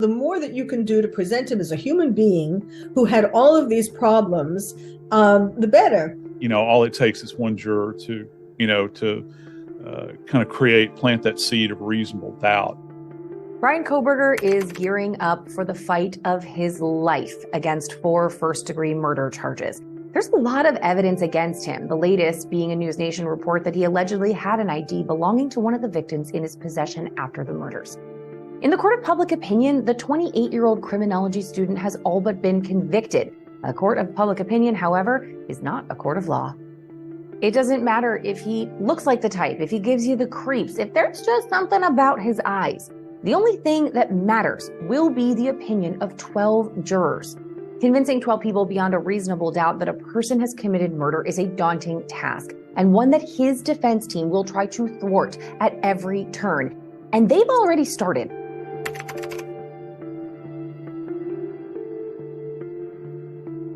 The more that you can do to present him as a human being who had all of these problems, the better. All it takes is one juror to kind of plant that seed of reasonable doubt. Bryan Kohberger is gearing up for the fight of his life against 4 first-degree murder charges. There's a lot of evidence against him, the latest being a News Nation report that he allegedly had an ID belonging to one of the victims in his possession after the murders. In the court of public opinion, the 28-year-old criminology student has all but been convicted. A court of public opinion, however, is not a court of law. It doesn't matter if he looks like the type, if he gives you the creeps, if there's just something about his eyes. The only thing that matters will be the opinion of 12 jurors. Convincing 12 people beyond a reasonable doubt that a person has committed murder is a daunting task, and one that his defense team will try to thwart at every turn. And they've already started.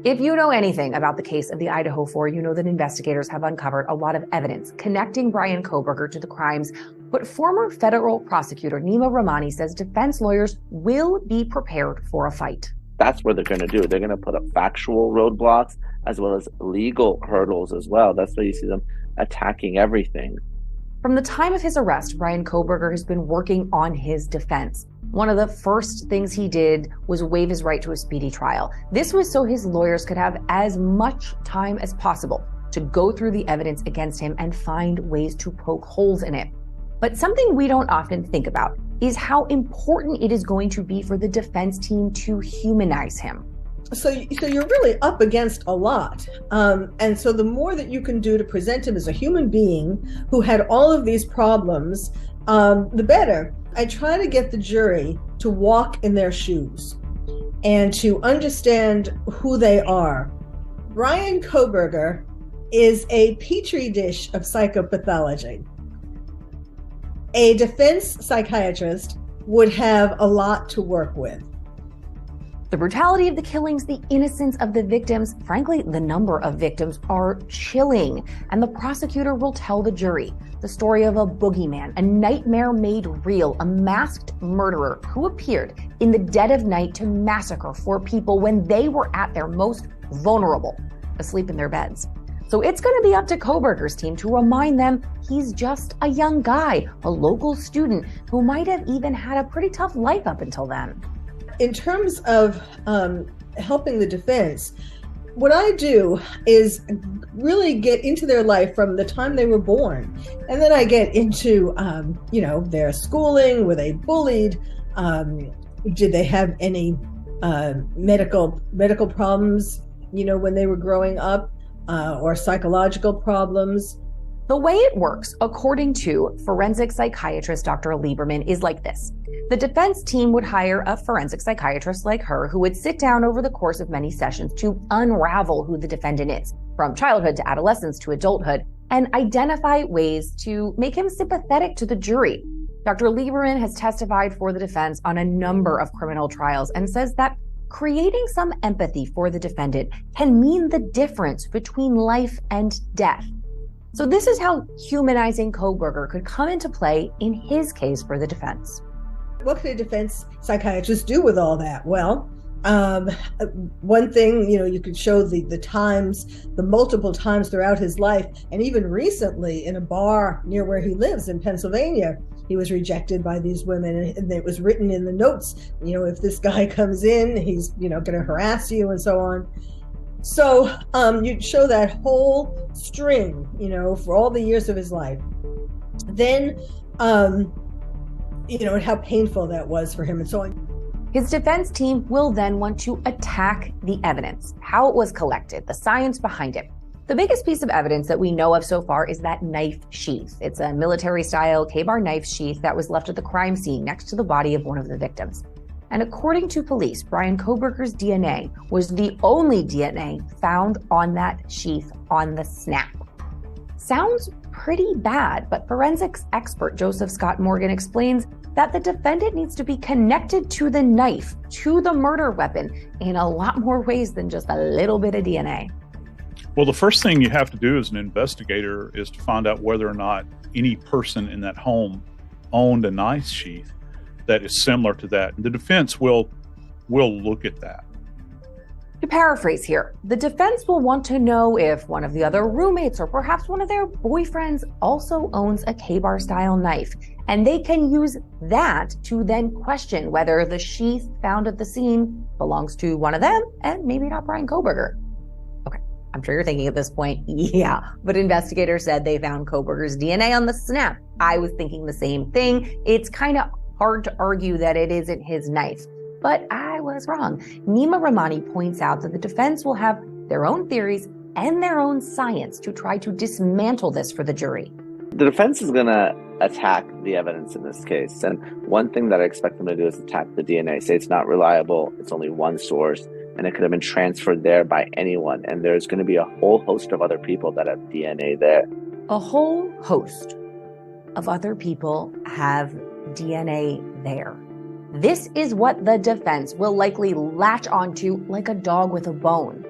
If you know anything about the case of the Idaho 4, you know that investigators have uncovered a lot of evidence connecting Bryan Kohberger to the crimes. But former federal prosecutor Nima Rahmani says defense lawyers will be prepared for a fight. That's what they're going to do. They're going to put up factual roadblocks as well as legal hurdles as well. That's why you see them attacking everything. From the time of his arrest, Bryan Kohberger has been working on his defense. One of the first things he did was waive his right to a speedy trial. This was so his lawyers could have as much time as possible to go through the evidence against him and find ways to poke holes in it. But something we don't often think about is how important it is going to be for the defense team to humanize him. So you're really up against a lot. And so the more that you can do to present him as a human being who had all of these problems, the better. I try to get the jury to walk in their shoes and to understand who they are. Bryan Kohberger is a petri dish of psychopathology. A defense psychiatrist would have a lot to work with. The brutality of the killings, the innocence of the victims, frankly, the number of victims are chilling. And the prosecutor will tell the jury the story of a boogeyman, a nightmare made real, a masked murderer who appeared in the dead of night to massacre 4 people when they were at their most vulnerable, asleep in their beds. So it's going to be up to Kohberger's team to remind them he's just a young guy, a local student who might have even had a pretty tough life up until then. In terms of helping the defense, what I do is really get into their life from the time they were born. And then I get into, their schooling. Were they bullied? Did they have any medical problems, when they were growing up, or psychological problems? The way it works, according to forensic psychiatrist Dr. Liebernman, is like this. The defense team would hire a forensic psychiatrist like her who would sit down over the course of many sessions to unravel who the defendant is, from childhood to adolescence to adulthood, and identify ways to make him sympathetic to the jury. Dr. Liebernman has testified for the defense on a number of criminal trials and says that creating some empathy for the defendant can mean the difference between life and death. So this is how humanizing Kohberger could come into play in his case for the defense. What could a defense psychiatrist do with all that? Well, one thing, you could show the times, the multiple times throughout his life, and even recently in a bar near where he lives in Pennsylvania, he was rejected by these women, and it was written in the notes, if this guy comes in, he's, going to harass you and so on. So you'd show that whole string, for all the years of his life. Then, and how painful that was for him and so on. His defense team will then want to attack the evidence, how it was collected, the science behind it. The biggest piece of evidence that we know of so far is that knife sheath. It's a military-style K-bar knife sheath that was left at the crime scene next to the body of one of the victims. And according to police, Bryan Kohberger's DNA was the only DNA found on that sheath on the snap. Sounds pretty bad, but forensics expert Joseph Scott Morgan explains that the defendant needs to be connected to the knife, to the murder weapon, in a lot more ways than just a little bit of DNA. Well, the first thing you have to do as an investigator is to find out whether or not any person in that home owned a knife sheath that is similar to that. And the defense will look at that. To paraphrase here, the defense will want to know if one of the other roommates or perhaps one of their boyfriends also owns a K-bar style knife. And they can use that to then question whether the sheath found at the scene belongs to one of them and maybe not Bryan Kohberger. Okay, I'm sure you're thinking at this point, yeah, but investigators said they found Kohberger's DNA on the snap. I was thinking the same thing. It's kind of hard to argue that it isn't his knife. But I was wrong. Nima Rahmani points out that the defense will have their own theories and their own science to try to dismantle this for the jury. The defense is going to attack the evidence in this case. And one thing that I expect them to do is attack the DNA, say it's not reliable, it's only one source, and it could have been transferred there by anyone. And there's going to be a whole host of other people that have DNA there. A whole host of other people have DNA there. This is what the defense will likely latch onto like a dog with a bone.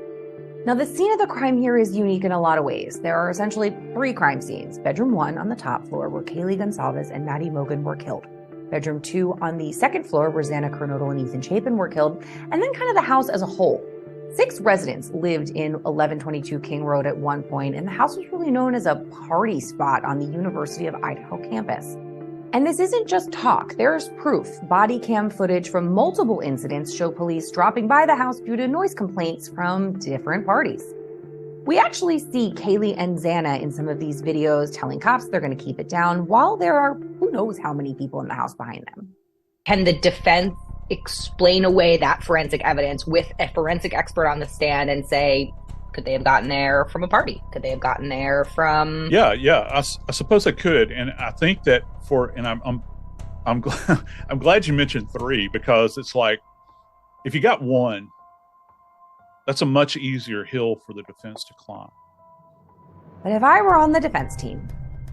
Now, the scene of the crime here is unique in a lot of ways. There are essentially 3 crime scenes. Bedroom 1 on the top floor where Kaylee Goncalves and Maddie Mogan were killed. Bedroom 2 on the second floor where Xana Kernodle and Ethan Chapin were killed. And then kind of the house as a whole. 6 residents lived in 1122 King Road at one point, and the house was really known as a party spot on the University of Idaho campus. And this isn't just talk, there's proof. Body cam footage from multiple incidents show police dropping by the house due to noise complaints from different parties. We actually see Kaylee and Xana in some of these videos telling cops they're going to keep it down while there are who knows how many people in the house behind them. Can the defense explain away that forensic evidence with a forensic expert on the stand and say, could they have gotten there from a party? Could they have gotten there from? Yeah. I suppose I could, and I think that I'm glad you mentioned 3, because it's like if you got 1, that's a much easier hill for the defense to climb. But if I were on the defense team,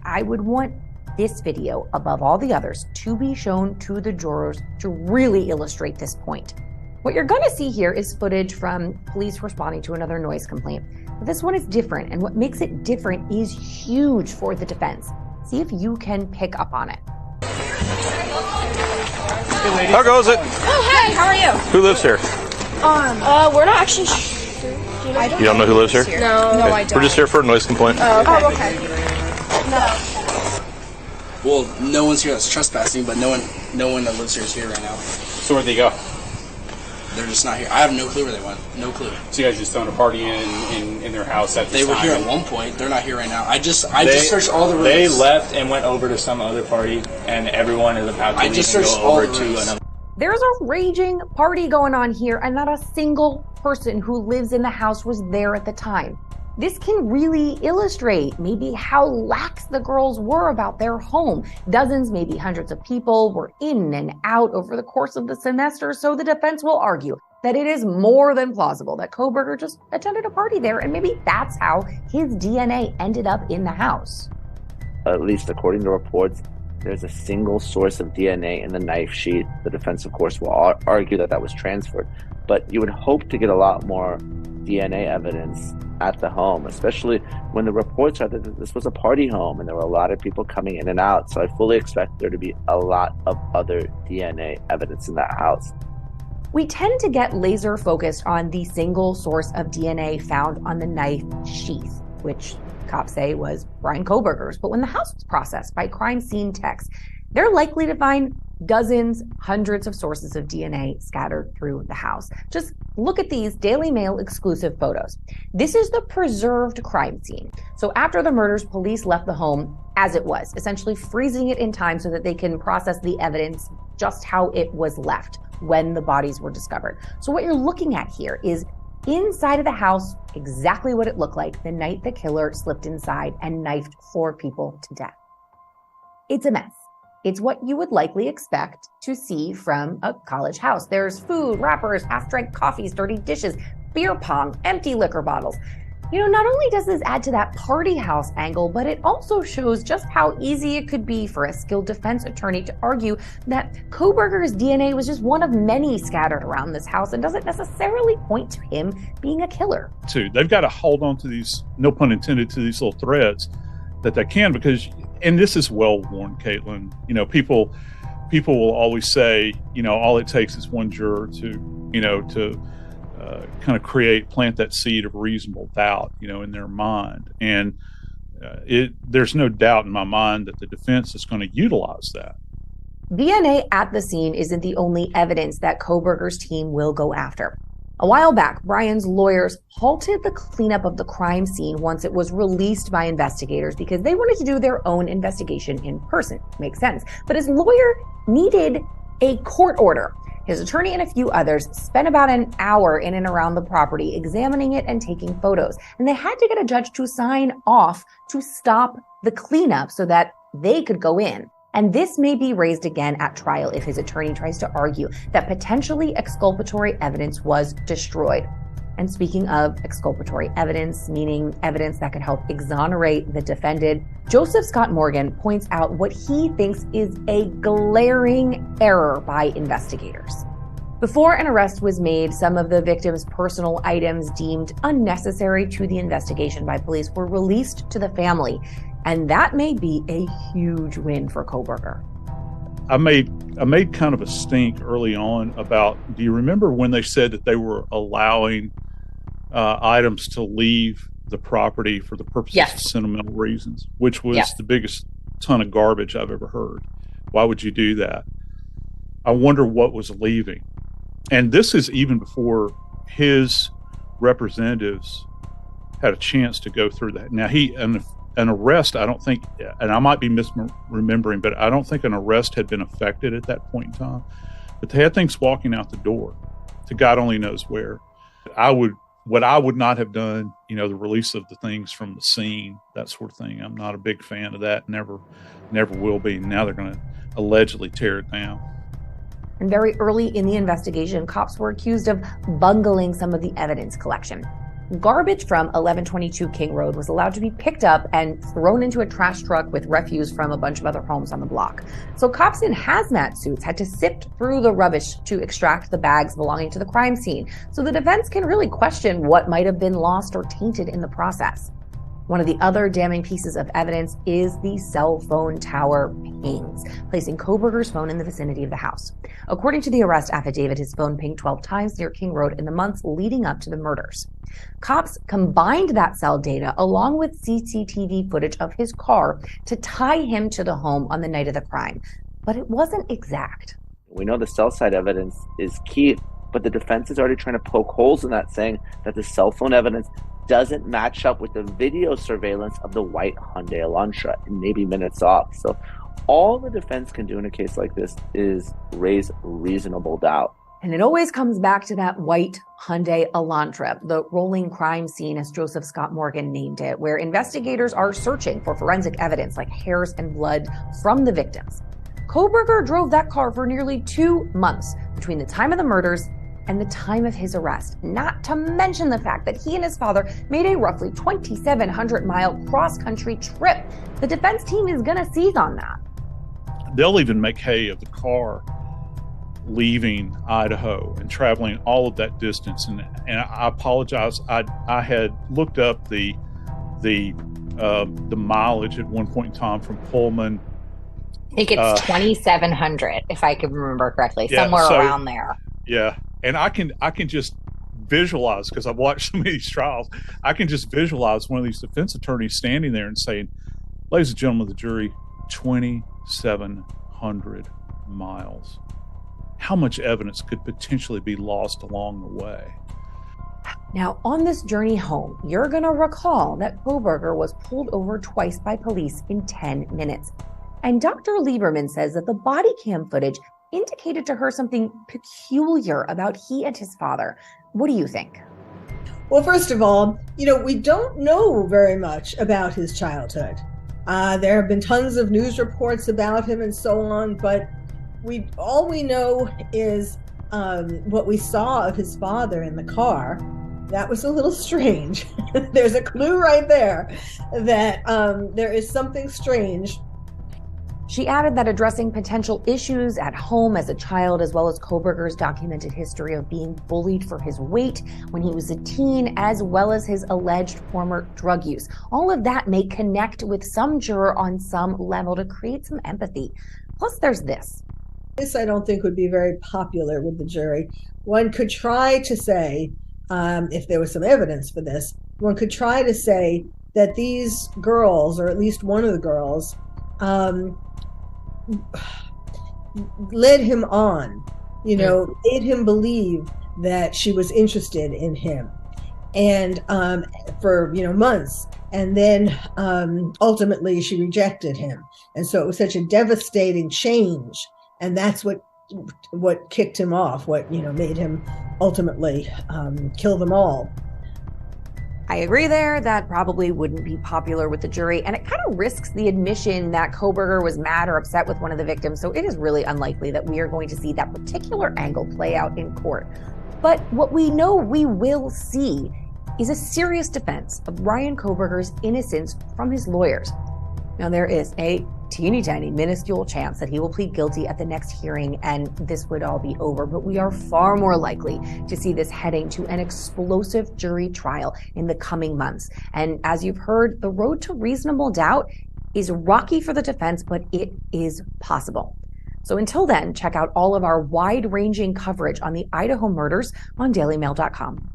I would want this video above all the others to be shown to the jurors to really illustrate this point. What you're going to see here is footage from police responding to another noise complaint. But this one is different, and what makes it different is huge for the defense. See if you can pick up on it. How goes it? Oh, hey, how are you? Who lives here? We're not actually sure. You don't know who lives here? No, Okay. I don't. We're just here for a noise complaint. Oh, okay. Well, no one's here that's trespassing, but no one that lives here is here right now. So where'd they go? They're just not here. I have no clue where they went. No clue. So you guys just throwing a party in their house at this They were time? here at one point. They're not here right now. I just searched all the rooms. They left and went over to some other party, and everyone is about to leave and go over to another. There's a raging party going on here, and not a single person who lives in the house was there at the time. This can really illustrate maybe how lax the girls were about their home. Dozens, maybe hundreds of people were in and out over the course of the semester, so the defense will argue that it is more than plausible that Kohberger just attended a party there, and maybe that's how his DNA ended up in the house. At least according to reports, there's a single source of DNA in the knife sheath. The defense, of course, will argue that that was transferred, but you would hope to get a lot more DNA evidence at the home, especially when the reports are that this was a party home and there were a lot of people coming in and out. So I fully expect there to be a lot of other DNA evidence in that house. We tend to get laser focused on the single source of DNA found on the knife sheath, which cops say was Bryan Kohberger's. But when the house was processed by crime scene techs, they're likely to find dozens, hundreds of sources of DNA scattered through the house. Just look at these Daily Mail exclusive photos. This is the preserved crime scene. So after the murders, police left the home as it was, essentially freezing it in time so that they can process the evidence just how it was left when the bodies were discovered. So what you're looking at here is inside of the house, exactly what it looked like the night the killer slipped inside and knifed 4 people to death. It's a mess. It's what you would likely expect to see from a college house. There's food, wrappers, half-drank coffees, dirty dishes, beer pong, empty liquor bottles. Not only does this add to that party house angle, but it also shows just how easy it could be for a skilled defense attorney to argue that Kohberger's DNA was just one of many scattered around this house and doesn't necessarily point to him being a killer. They've got to hold on to these, no pun intended, to these little threads that they can, because, and this is well worn, Caitlyn, people people will always say, all it takes is one juror to kind of plant that seed of reasonable doubt, in their mind. And there's no doubt in my mind that the defense is going to utilize that. DNA at the scene isn't the only evidence that Kohberger's team will go after. A while back, Bryan's lawyers halted the cleanup of the crime scene once it was released by investigators because they wanted to do their own investigation in person. Makes sense. But his lawyer needed a court order. His attorney and a few others spent about an hour in and around the property examining it and taking photos. And they had to get a judge to sign off to stop the cleanup so that they could go in. And this may be raised again at trial if his attorney tries to argue that potentially exculpatory evidence was destroyed. And speaking of exculpatory evidence, meaning evidence that could help exonerate the defendant, Joseph Scott Morgan points out what he thinks is a glaring error by investigators. Before an arrest was made, some of the victim's personal items deemed unnecessary to the investigation by police were released to the family. And that may be a huge win for Kohberger. I made kind of a stink early on about, do you remember when they said that they were allowing items to leave the property for the purposes of sentimental reasons, which was the biggest ton of garbage I've ever heard. Why would you do that? I wonder what was leaving. And this is even before his representatives had a chance to go through that. Now, an arrest, I don't think, and I might be misremembering, but I don't think an arrest had been effected at that point in time. But they had things walking out the door to God only knows where. What I would not have done, the release of the things from the scene, that sort of thing. I'm not a big fan of that. Never will be. Now they're going to allegedly tear it down. And very early in the investigation, cops were accused of bungling some of the evidence collection. Garbage from 1122 King Road was allowed to be picked up and thrown into a trash truck with refuse from a bunch of other homes on the block. So cops in hazmat suits had to sift through the rubbish to extract the bags belonging to the crime scene. So the defense can really question what might have been lost or tainted in the process. One of the other damning pieces of evidence is the cell phone tower pings, placing Kohberger's phone in the vicinity of the house. According to the arrest affidavit, his phone pinged 12 times near King Road in the months leading up to the murders. Cops combined that cell data along with CCTV footage of his car to tie him to the home on the night of the crime. But it wasn't exact. We know the cell site evidence is key, but the defense is already trying to poke holes in that, saying that the cell phone evidence doesn't match up with the video surveillance of the white Hyundai Elantra and maybe minutes off. So all the defense can do in a case like this is raise reasonable doubt. And it always comes back to that white Hyundai Elantra, the rolling crime scene, as Joseph Scott Morgan named it, where investigators are searching for forensic evidence like hairs and blood from the victims. Kohberger drove that car for nearly 2 months between the time of the murders and the time of his arrest, not to mention the fact that he and his father made a roughly 2,700-mile cross-country trip. The defense team is going to seize on that. They'll even make hay of the car leaving Idaho and traveling all of that distance. And I apologize. I had looked up the mileage at one point in time from Pullman. I think it's 2,700, if I can remember correctly, somewhere around there. Yeah. And I can just visualize, because I've watched so many of these trials, I can just visualize one of these defense attorneys standing there and saying, ladies and gentlemen of the jury, 2,700 miles. How much evidence could potentially be lost along the way? Now, on this journey home, you're going to recall that Kohberger was pulled over twice by police in 10 minutes. And Dr. Liebernman says that the body cam footage indicated to her something peculiar about he and his father. What do you think? Well, first of all, we don't know very much about his childhood. There have been tons of news reports about him and so on, but all we know is what we saw of his father in the car. That was a little strange. There's a clue right there that there is something strange. She added that addressing potential issues at home as a child, as well as Kohberger's documented history of being bullied for his weight when he was a teen, as well as his alleged former drug use, all of that may connect with some juror on some level to create some empathy. Plus, there's this. this I don't think would be very popular with the jury. One could try to say, if there was some evidence for this, one could try to say that these girls, or at least one of the girls, led him on, made him believe that she was interested in him, and for months, and then ultimately she rejected him, and so it was such a devastating change, and that's what kicked him off, what made him ultimately kill them all. I agree there. That probably wouldn't be popular with the jury, and it kind of risks the admission that Kohberger was mad or upset with one of the victims, so it is really unlikely that we are going to see that particular angle play out in court. But what we know we will see is a serious defense of Bryan Kohberger's innocence from his lawyers. Now, there is a teeny tiny minuscule chance that he will plead guilty at the next hearing and this would all be over, but we are far more likely to see this heading to an explosive jury trial in the coming months. And as you've heard, the road to reasonable doubt is rocky for the defense, but it is possible. So until then, check out all of our wide-ranging coverage on the Idaho murders on dailymail.com.